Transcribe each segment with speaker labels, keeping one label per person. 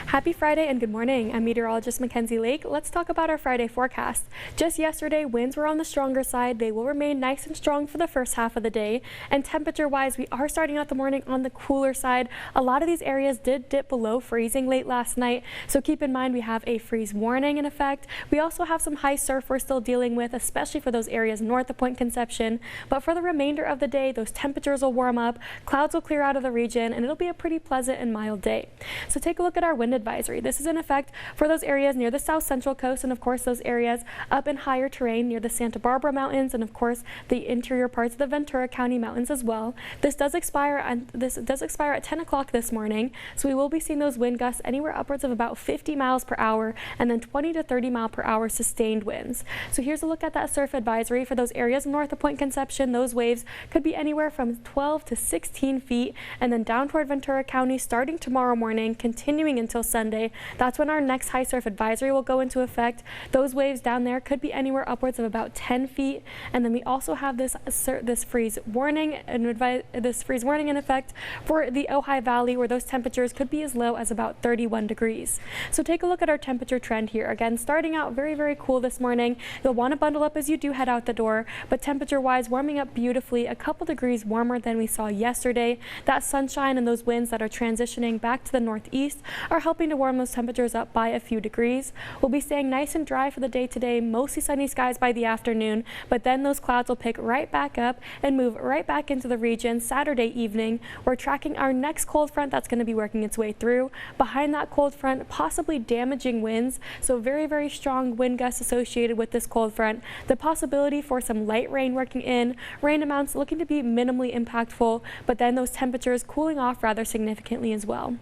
Speaker 1: Happy Friday and good morning. I'm meteorologist Mackenzie Lake. Let's talk about our Friday forecast. Just yesterday, winds were on the stronger side. They will remain nice and strong for the first half of the day. And temperature-wise, we are starting out the morning on the cooler side. A lot of these areas did dip below freezing late last night, so keep in mind we have a freeze warning in effect. We also have some high surf we're still dealing with, especially for those areas north of Point Conception. But for the remainder of the day, those temperatures will warm up, clouds will clear out of the region, and it'll be a pretty pleasant and mild day. So take a look at our wind advisory. This is in effect for those areas near the south central coast and of course those areas up in higher terrain near the Santa Barbara Mountains and of course the interior parts of the Ventura County Mountains as well. This does expire at 10 o'clock this morning, so we will be seeing those wind gusts anywhere upwards of about 50 miles per hour and then 20 to 30 mile per hour sustained winds. So here's a look at that surf advisory for those areas north of Point Conception. Those waves could be anywhere from 12 to 16 feet and then down toward Ventura County starting tomorrow morning, continuing until Sunday. That's when our next high surf advisory will go into effect. Those waves down there could be anywhere upwards of about 10 feet. And then we also have this freeze warning in effect for the Ojai Valley, where those temperatures could be as low as about 31 degrees. So take a look at our temperature trend here. Again, starting out very, very cool this morning. You'll want to bundle up as you do head out the door, but temperature-wise, warming up beautifully, a couple degrees warmer than we saw yesterday. That sunshine and those winds that are transitioning back to the northeast are helping to warm those temperatures up by a few degrees. We'll be staying nice and dry for the day today, mostly sunny skies by the afternoon, but then those clouds will pick right back up and move right back into the region Saturday evening. We're tracking our next cold front that's going to be working its way through. Behind that cold front, possibly damaging winds, so very, very strong wind gusts associated with this cold front. The possibility for some light rain working in, rain amounts looking to be minimally impactful, but then those temperatures cooling off rather significantly as well.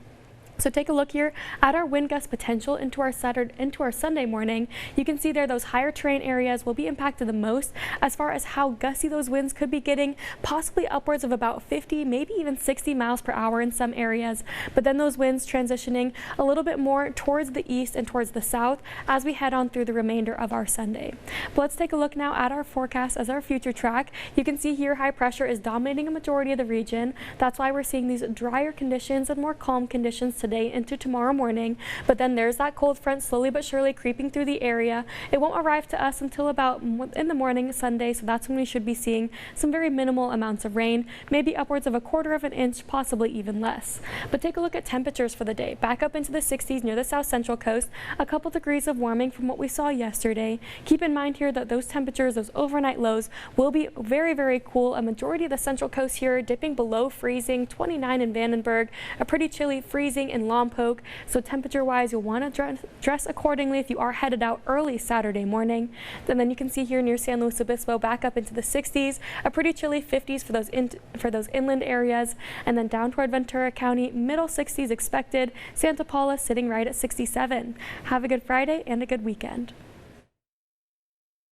Speaker 1: So take a look here at our wind gust potential into our Sunday morning. You can see there those higher terrain areas will be impacted the most as far as how gusty those winds could be getting, possibly upwards of about 50, maybe even 60 miles per hour in some areas. But then those winds transitioning a little bit more towards the east and towards the south as we head on through the remainder of our Sunday. But let's take a look now at our forecast as our future track. You can see here high pressure is dominating a majority of the region. That's why we're seeing these drier conditions and more calm conditions today into tomorrow morning. But then there's that cold front slowly but surely creeping through the area. It won't arrive to us until about in the morning Sunday, so that's when we should be seeing some very minimal amounts of rain, maybe upwards of a quarter of an inch, possibly even less. But take a look at temperatures for the day. Back up into the 60s near the south central coast, a couple degrees of warming from what we saw yesterday. Keep in mind here that those temperatures, those overnight lows, will be very, very cool. A majority of the central coast here dipping below freezing, 29 in Vandenberg, a pretty chilly freezing in Lompoc. So temperature-wise, you'll want to dress accordingly if you are headed out early Saturday morning. And then you can see here near San Luis Obispo back up into the 60s, a pretty chilly 50s for those inland areas, and then down toward Ventura County, middle 60s expected. Santa Paula sitting right at 67. Have a good Friday and a good weekend.